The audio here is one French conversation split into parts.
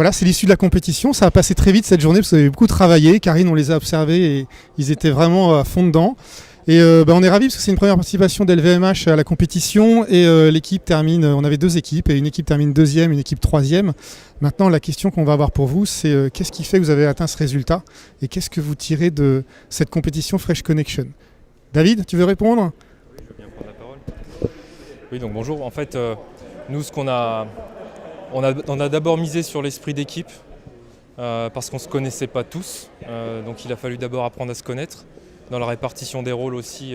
Voilà, c'est l'issue de la compétition. Ça a passé très vite cette journée parce que vous avez beaucoup travaillé. Karine, on les a observés et ils étaient vraiment à fond dedans. Et on est ravis parce que c'est une première participation d'LVMH à la compétition et l'équipe termine, on avait 2 équipes et une équipe termine 2e, une équipe 3e. Maintenant, la question qu'on va avoir pour vous, c'est qu'est-ce qui fait que vous avez atteint ce résultat et qu'est-ce que vous tirez de cette compétition Fresh Connection? David, tu veux répondre? Oui, je veux bien prendre la parole. Oui, donc bonjour. En fait, nous, on a d'abord misé sur l'esprit d'équipe parce qu'on ne se connaissait pas tous. Donc il a fallu d'abord apprendre à se connaître. Dans la répartition des rôles aussi,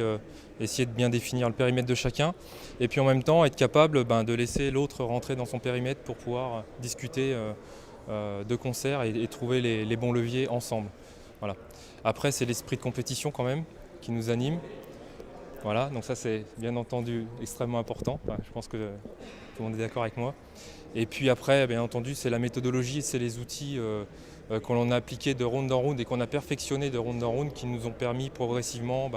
essayer de bien définir le périmètre de chacun. Et puis en même temps, être capable de laisser l'autre rentrer dans son périmètre pour pouvoir discuter de concert et trouver les bons leviers ensemble. Voilà. Après, c'est l'esprit de compétition quand même qui nous anime. Voilà, donc ça c'est bien entendu extrêmement important. Enfin, je pense que tout le monde est d'accord avec moi. Et puis après, bien entendu, c'est la méthodologie, c'est les outils qu'on a appliqués de round en round et qu'on a perfectionnés de round en round qui nous ont permis progressivement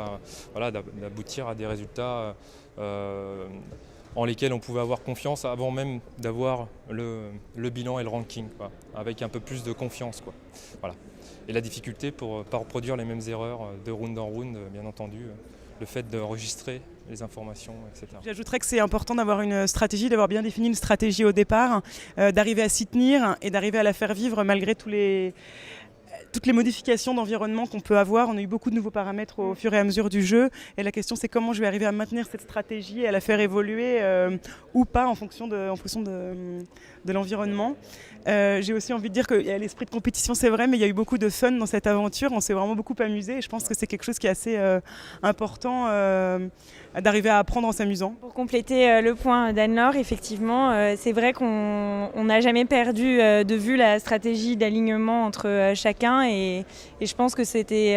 d'aboutir à des résultats en lesquels on pouvait avoir confiance avant même d'avoir le bilan et le ranking, quoi, avec un peu plus de confiance, quoi. Voilà. Et la difficulté pour ne pas reproduire les mêmes erreurs de round en round, bien entendu, le fait d'enregistrer les informations, etc. J'ajouterais que c'est important d'avoir une stratégie, d'avoir bien défini une stratégie au départ, d'arriver à s'y tenir et d'arriver à la faire vivre malgré toutes les modifications d'environnement qu'on peut avoir. On a eu beaucoup de nouveaux paramètres au fur et à mesure du jeu. Et la question, c'est comment je vais arriver à maintenir cette stratégie et à la faire évoluer ou pas en fonction de l'environnement. J'ai aussi envie de dire qu'il y a l'esprit de compétition, c'est vrai, mais il y a eu beaucoup de fun dans cette aventure. On s'est vraiment beaucoup amusé et je pense que c'est quelque chose qui est assez important d'arriver à apprendre en s'amusant. Pour compléter le point d'Anne-Laure, effectivement, c'est vrai qu'on n'a jamais perdu de vue la stratégie d'alignement entre chacun et je pense que c'était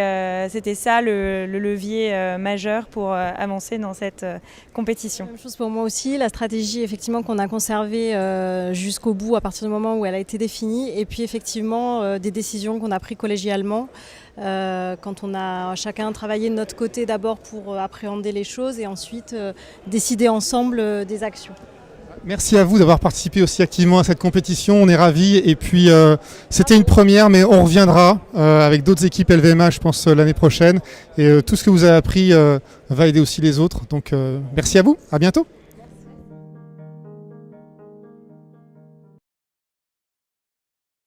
ça le levier majeur pour avancer dans cette compétition. Même chose pour moi aussi, la stratégie effectivement qu'on a conservée jusqu'au bout à partir du moment où elle a été définie et puis effectivement des décisions qu'on a prises collégialement quand on a chacun travaillé de notre côté d'abord pour appréhender les choses et ensuite décider ensemble des actions. Merci à vous d'avoir participé aussi activement à cette compétition, on est ravis et puis c'était une première mais on reviendra avec d'autres équipes LVMH je pense l'année prochaine et tout ce que vous avez appris va aider aussi les autres donc merci à vous, à bientôt.